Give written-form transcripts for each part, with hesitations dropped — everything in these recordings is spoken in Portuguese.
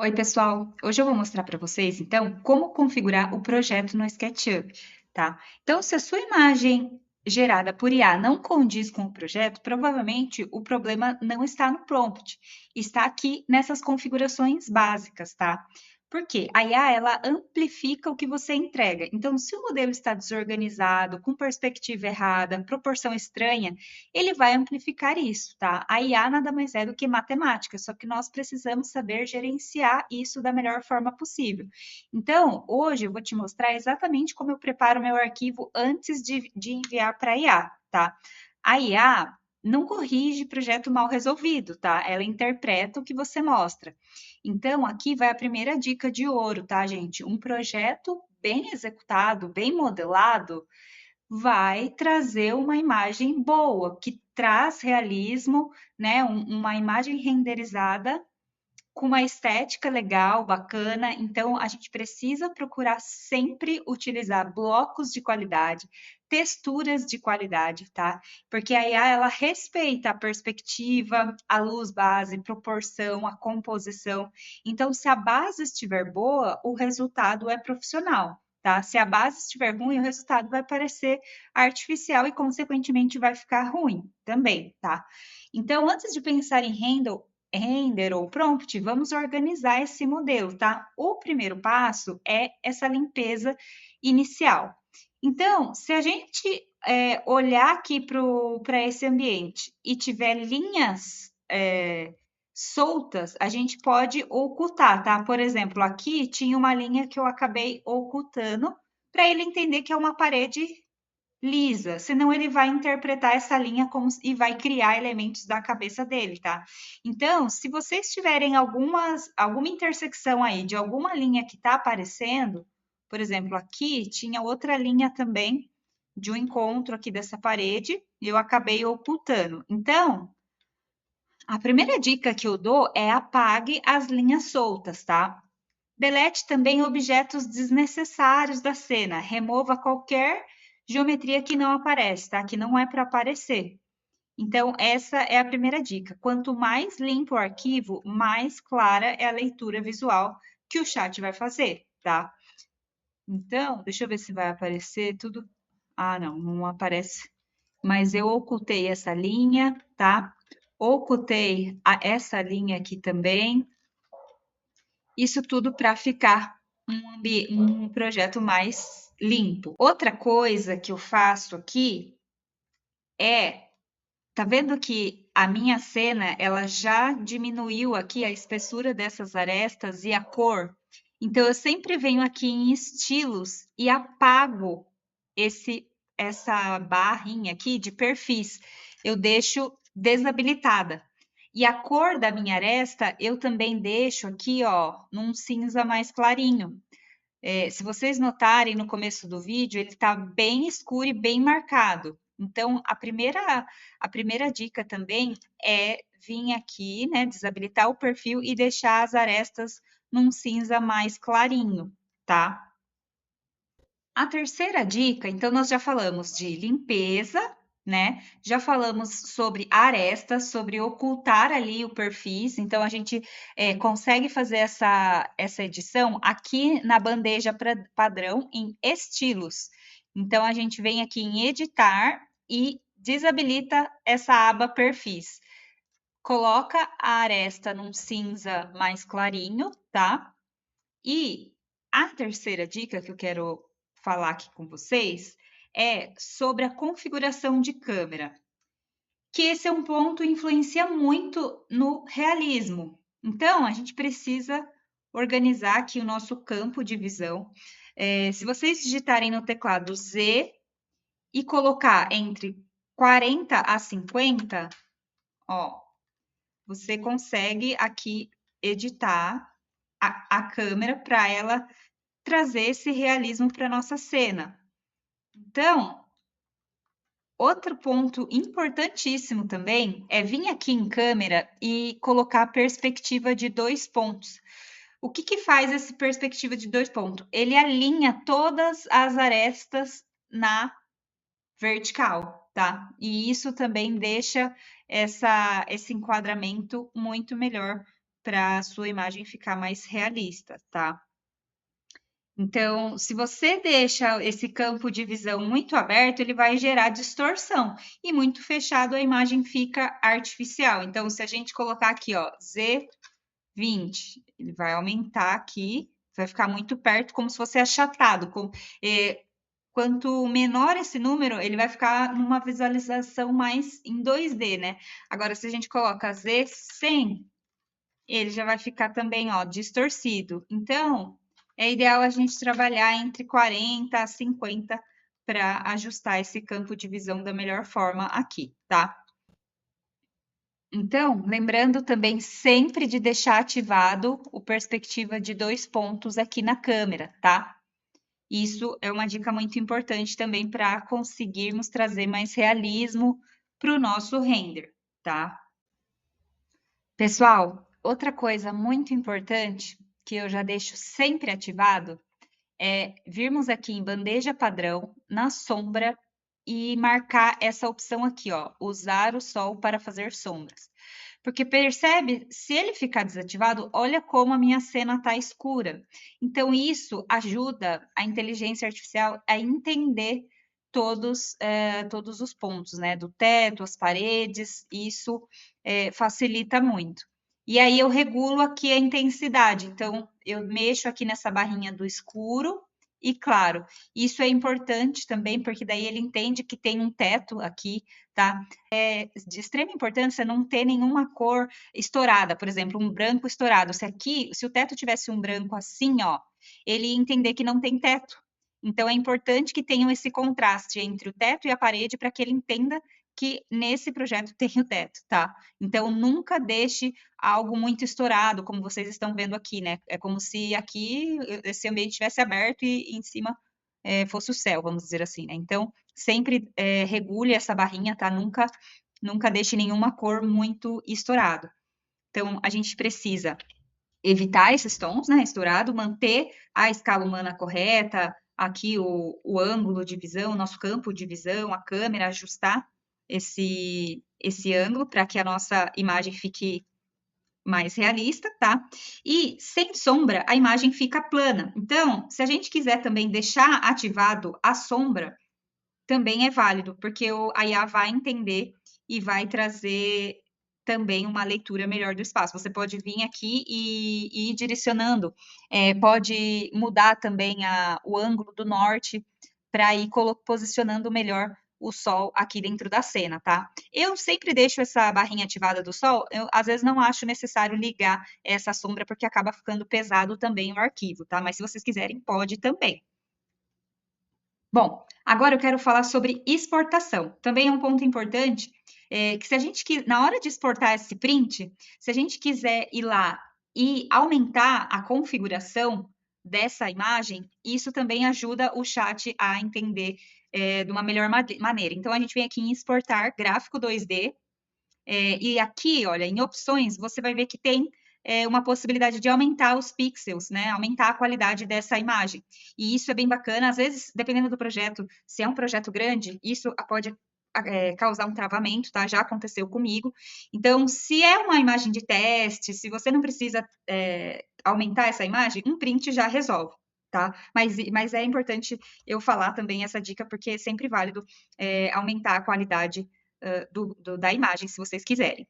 Oi, pessoal! Hoje eu vou mostrar para vocês, então, como configurar o projeto no SketchUp, tá? Então, se a sua imagem gerada por IA não condiz com o projeto, provavelmente o problema não está no prompt, está aqui nessas configurações básicas, tá? Por quê? A IA, ela amplifica o que você entrega. Então, se o modelo está desorganizado, com perspectiva errada, proporção estranha, ele vai amplificar isso, tá? A IA nada mais é do que matemática, só que nós precisamos saber gerenciar isso da melhor forma possível. Então, hoje eu vou te mostrar exatamente como eu preparo meu arquivo antes de enviar para a IA, tá? A IA não corrige projeto mal resolvido, tá? Ela interpreta o que você mostra. Então, aqui vai a primeira dica de ouro, tá, gente? Um projeto bem executado, bem modelado, vai trazer uma imagem boa, que traz realismo, né? Uma imagem renderizada com uma estética legal, bacana. Então, a gente precisa procurar sempre utilizar blocos de qualidade, texturas de qualidade, tá? Porque a IA, ela respeita a perspectiva, a luz base, proporção, a composição. Então, se a base estiver boa, o resultado é profissional. Tá? Se a base estiver ruim, o resultado vai parecer artificial e, consequentemente, vai ficar ruim também, tá? Então, antes de pensar em render ou prompt, vamos organizar esse modelo, tá? O primeiro passo é essa limpeza inicial. Então, se a gente olhar aqui para esse ambiente e tiver linhas soltas, a gente pode ocultar, tá? Por exemplo, aqui tinha uma linha que eu acabei ocultando para ele entender que é uma parede lisa, senão ele vai interpretar essa linha como e vai criar elementos da cabeça dele, tá? Então, se vocês tiverem alguma intersecção aí de alguma linha que está aparecendo, por exemplo, aqui tinha outra linha também de um encontro aqui dessa parede, e eu acabei ocultando. Então, a primeira dica que eu dou é apague as linhas soltas, tá? Delete também objetos desnecessários da cena. Remova qualquer geometria que não aparece, tá? Que não é para aparecer. Então, essa é a primeira dica. Quanto mais limpo o arquivo, mais clara é a leitura visual que o chat vai fazer, tá? Então, deixa eu ver se vai aparecer tudo. Ah, não, não aparece. Mas eu ocultei essa linha, tá? Ocultei essa linha aqui também. Isso tudo para ficar um projeto mais limpo. Outra coisa que eu faço aqui é, tá vendo que a minha cena, ela já diminuiu aqui a espessura dessas arestas e a cor. Então, eu sempre venho aqui em estilos e apago essa barrinha aqui de perfis. Eu deixo desabilitada. E a cor da minha aresta, eu também deixo aqui, ó, num cinza mais clarinho. Se vocês notarem no começo do vídeo, ele está bem escuro e bem marcado. Então, a primeira dica também é vir aqui, né, desabilitar o perfil e deixar as arestas num cinza mais clarinho, tá? A terceira dica, então, nós já falamos de limpeza, né? Já falamos sobre arestas, sobre ocultar ali o perfis. Então, a gente consegue fazer essa edição aqui na bandeja padrão em estilos. Então, a gente vem aqui em editar e desabilita essa aba perfis. Coloca a aresta num cinza mais clarinho, tá? E a terceira dica que eu quero falar aqui com vocês é sobre a configuração de câmera, que esse é um ponto que influencia muito no realismo. Então, a gente precisa organizar aqui o nosso campo de visão. Se vocês digitarem no teclado Z e colocar entre 40 a 50, ó, você consegue aqui editar a câmera para ela trazer esse realismo para nossa cena. Então, outro ponto importantíssimo também é vir aqui em câmera e colocar a perspectiva de 2 pontos. O que que faz essa perspectiva de 2 pontos? Ele alinha todas as arestas na vertical, tá? E isso também deixa esse enquadramento muito melhor para a sua imagem ficar mais realista, tá? Então, se você deixa esse campo de visão muito aberto, ele vai gerar distorção, e muito fechado a imagem fica artificial. Então, se a gente colocar aqui, ó, Z20, ele vai aumentar aqui, vai ficar muito perto, como se fosse achatado. Quanto menor esse número, ele vai ficar numa visualização mais em 2D, né? Agora, se a gente coloca Z100, ele já vai ficar também, ó, distorcido. Então, é ideal a gente trabalhar entre 40 a 50 para ajustar esse campo de visão da melhor forma aqui, tá? Então, lembrando também sempre de deixar ativado o perspectiva de 2 pontos aqui na câmera, tá? Isso é uma dica muito importante também para conseguirmos trazer mais realismo para o nosso render, tá? Pessoal, outra coisa muito importante que eu já deixo sempre ativado é virmos aqui em bandeja padrão, na sombra, e marcar essa opção aqui, ó, usar o sol para fazer sombras. Porque percebe, se ele ficar desativado, olha como a minha cena está escura. Então, isso ajuda a inteligência artificial a entender todos os pontos, né? Do teto, as paredes, isso facilita muito. E aí eu regulo aqui a intensidade. Então, eu mexo aqui nessa barrinha do escuro e claro. Isso é importante também, porque daí ele entende que tem um teto aqui, tá? É de extrema importância não ter nenhuma cor estourada, por exemplo, um branco estourado. Se o teto tivesse um branco assim, ó, ele ia entender que não tem teto. Então, é importante que tenham esse contraste entre o teto e a parede para que ele entenda que nesse projeto tem o teto, tá? Então, nunca deixe algo muito estourado, como vocês estão vendo aqui, né? É como se aqui esse ambiente estivesse aberto e em cima fosse o céu, vamos dizer assim, né? Então, sempre regule essa barrinha, tá? Nunca deixe nenhuma cor muito estourado. Então, a gente precisa evitar esses tons, né? Estourado, manter a escala humana correta, aqui o ângulo de visão, nosso campo de visão, a câmera, ajustar esse ângulo para que a nossa imagem fique mais realista, tá? E sem sombra, a imagem fica plana. Então, se a gente quiser também deixar ativado a sombra, também é válido, porque a IA vai entender e vai trazer também uma leitura melhor do espaço. Você pode vir aqui e ir direcionando, pode mudar também o ângulo do norte para ir posicionando melhor o sol aqui dentro da cena, tá? Eu sempre deixo essa barrinha ativada do sol, eu às vezes não acho necessário ligar essa sombra, porque acaba ficando pesado também o arquivo, tá? Mas se vocês quiserem, pode também. Bom, agora eu quero falar sobre exportação. Também é um ponto importante, que se a gente, na hora de exportar esse print, se a gente quiser ir lá e aumentar a configuração dessa imagem, isso também ajuda o chat a entender de uma melhor maneira. Então, a gente vem aqui em exportar gráfico 2D, e aqui, olha, em opções, você vai ver que tem uma possibilidade de aumentar os pixels, né? Aumentar a qualidade dessa imagem. E isso é bem bacana. Às vezes, dependendo do projeto, se é um projeto grande, isso pode causar um travamento, tá? Já aconteceu comigo. Então, se é uma imagem de teste, se você não precisa aumentar essa imagem, um print já resolve. Tá? Mas é importante eu falar também essa dica, porque é sempre válido aumentar a qualidade da imagem, se vocês quiserem.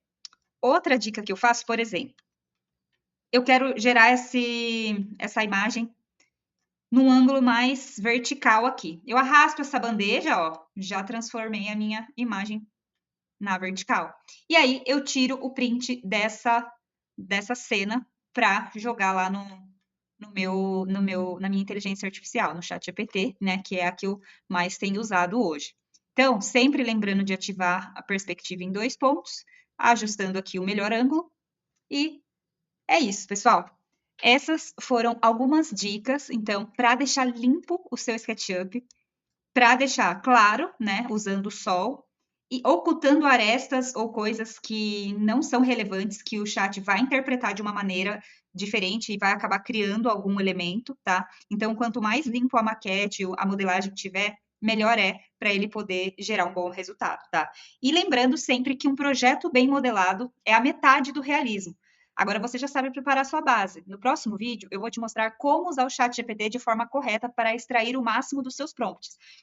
Outra dica que eu faço, por exemplo, eu quero gerar essa imagem num ângulo mais vertical aqui. Eu arrasto essa bandeja, ó, já transformei a minha imagem na vertical. E aí eu tiro o print dessa cena para jogar lá na minha inteligência artificial, no ChatGPT, né, que é a que eu mais tenho usado hoje. Então, sempre lembrando de ativar a perspectiva em 2 pontos, ajustando aqui o melhor ângulo, e é isso, pessoal. Essas foram algumas dicas, então, para deixar limpo o seu SketchUp, para deixar claro, né, usando o sol, e ocultando arestas ou coisas que não são relevantes, que o chat vai interpretar de uma maneira diferente e vai acabar criando algum elemento, tá? Então, quanto mais limpo a maquete, a modelagem tiver, melhor é para ele poder gerar um bom resultado, tá? E lembrando sempre que um projeto bem modelado é a metade do realismo. Agora você já sabe preparar sua base. No próximo vídeo, eu vou te mostrar como usar o chat GPT de forma correta para extrair o máximo dos seus prompts.